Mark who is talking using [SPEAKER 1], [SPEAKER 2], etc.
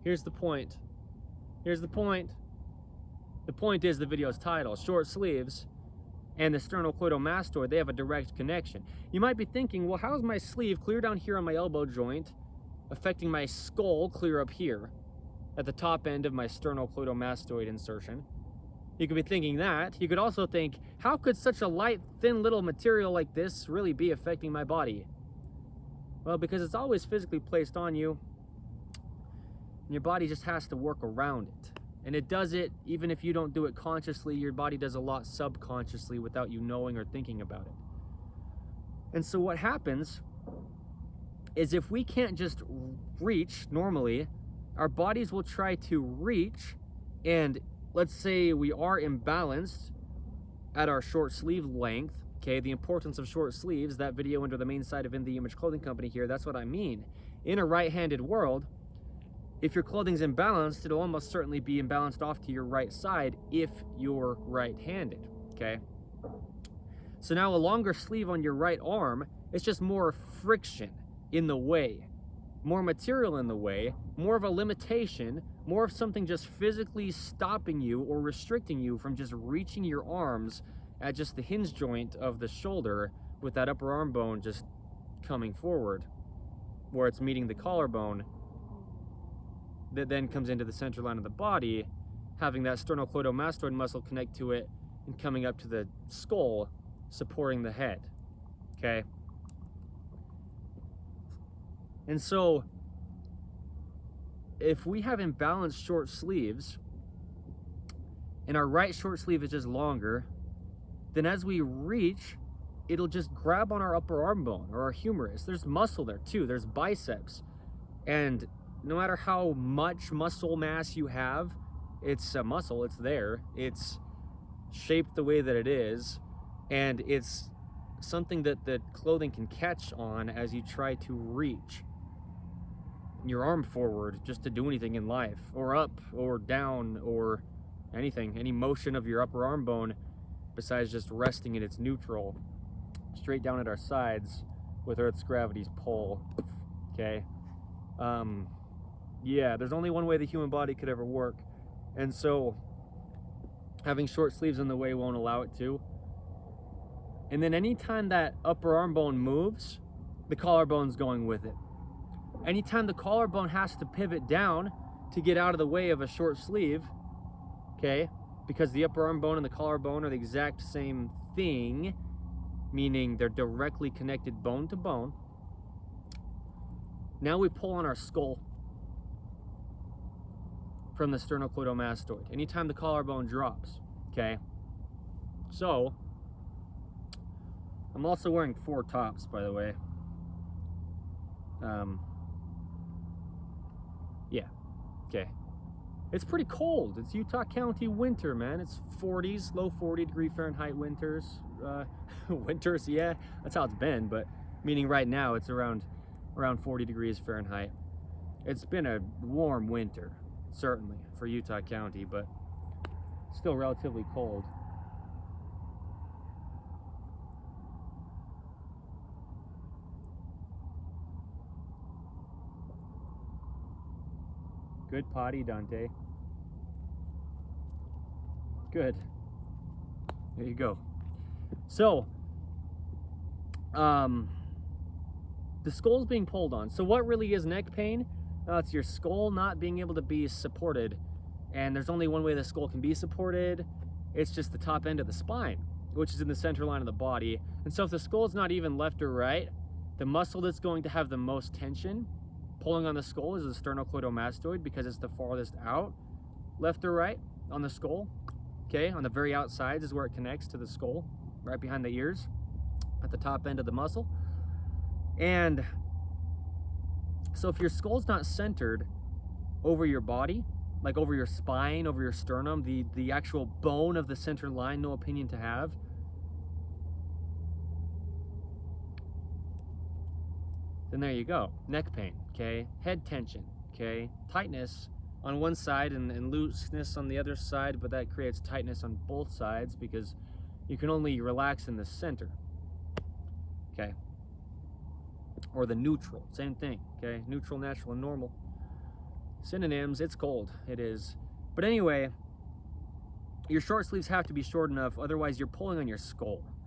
[SPEAKER 1] here's the point. Here's the point. The point is the video's title, short sleeves and the sternocleidomastoid, they have a direct connection. You might be thinking, well, how's my sleeve clear down here on my elbow joint affecting my skull clear up here at the top end of my sternocleidomastoid insertion? You could be thinking that. You could also think, how could such a light, thin little material like this really be affecting my body? Well, because it's always physically placed on you, and your body just has to work around it. And it does it even if you don't do it consciously. Your body does a lot subconsciously without you knowing or thinking about it. And so what happens is if we can't just reach normally, our bodies will try to reach, and let's say we are imbalanced at our short sleeve length, okay, the importance of short sleeves, that video under the main side of In The Image Clothing Company here, that's what I mean. In a right-handed world, if your clothing's imbalanced, it'll almost certainly be imbalanced off to your right side if you're right-handed, okay? So now a longer sleeve on your right arm, it's just more friction in the way, more material in the way, more of a limitation, more of something just physically stopping you or restricting you from just reaching your arms at just the hinge joint of the shoulder with that upper arm bone just coming forward where it's meeting the collarbone that then comes into the center line of the body, having that sternocleidomastoid muscle connect to it and coming up to the skull, supporting the head, okay? And so if we have imbalanced short sleeves and our right short sleeve is just longer, then as we reach, it'll just grab on our upper arm bone or our humerus. There's muscle there too, there's biceps. And no matter how much muscle mass you have, it's a muscle, it's there, it's shaped the way that it is, and it's something that the clothing can catch on as you try to reach your arm forward just to do anything in life, or up or down or anything, any motion of your upper arm bone besides just resting in its neutral straight down at our sides with Earth's gravity's pull, okay? Yeah, there's only one way the human body could ever work, and so having short sleeves in the way won't allow it to. And then anytime that upper arm bone moves, the collarbone's going with it. Anytime the collarbone has to pivot down to get out of the way of a short sleeve, okay, because the upper arm bone and the collarbone are the exact same thing, meaning they're directly connected bone to bone, now we pull on our skull from the sternocleidomastoid anytime the collarbone drops, okay? So I'm also wearing 4 tops, by the way. Yeah, okay. It's pretty cold. It's Utah County winter, man. It's 40s, low 40-degree Fahrenheit winters. Winters, yeah, that's how it's been, but meaning right now it's around 40 degrees Fahrenheit. It's been a warm winter, certainly, for Utah County, but still relatively cold. Good potty, Dante. Good. There you go. So, the skull's being pulled on. So what really is neck pain? It's your skull not being able to be supported. And there's only one way the skull can be supported. It's just the top end of the spine, which is in the center line of the body. And so if the skull's not even left or right, the muscle that's going to have the most tension pulling on the skull is the sternocleidomastoid, because it's the farthest out, left or right on the skull. Okay, on the very outsides is where it connects to the skull, right behind the ears, at the top end of the muscle. And so if your skull's not centered over your body, like over your spine, over your sternum, the actual bone of the center line, no opinion to have, then there you go. Neck pain, okay? Head tension, okay? Tightness on one side and looseness on the other side, but that creates tightness on both sides because you can only relax in the center, okay? Or the neutral, same thing, okay? Neutral, natural, and normal. Synonyms, it's cold. It is. But anyway, your short sleeves have to be short enough, otherwise you're pulling on your skull.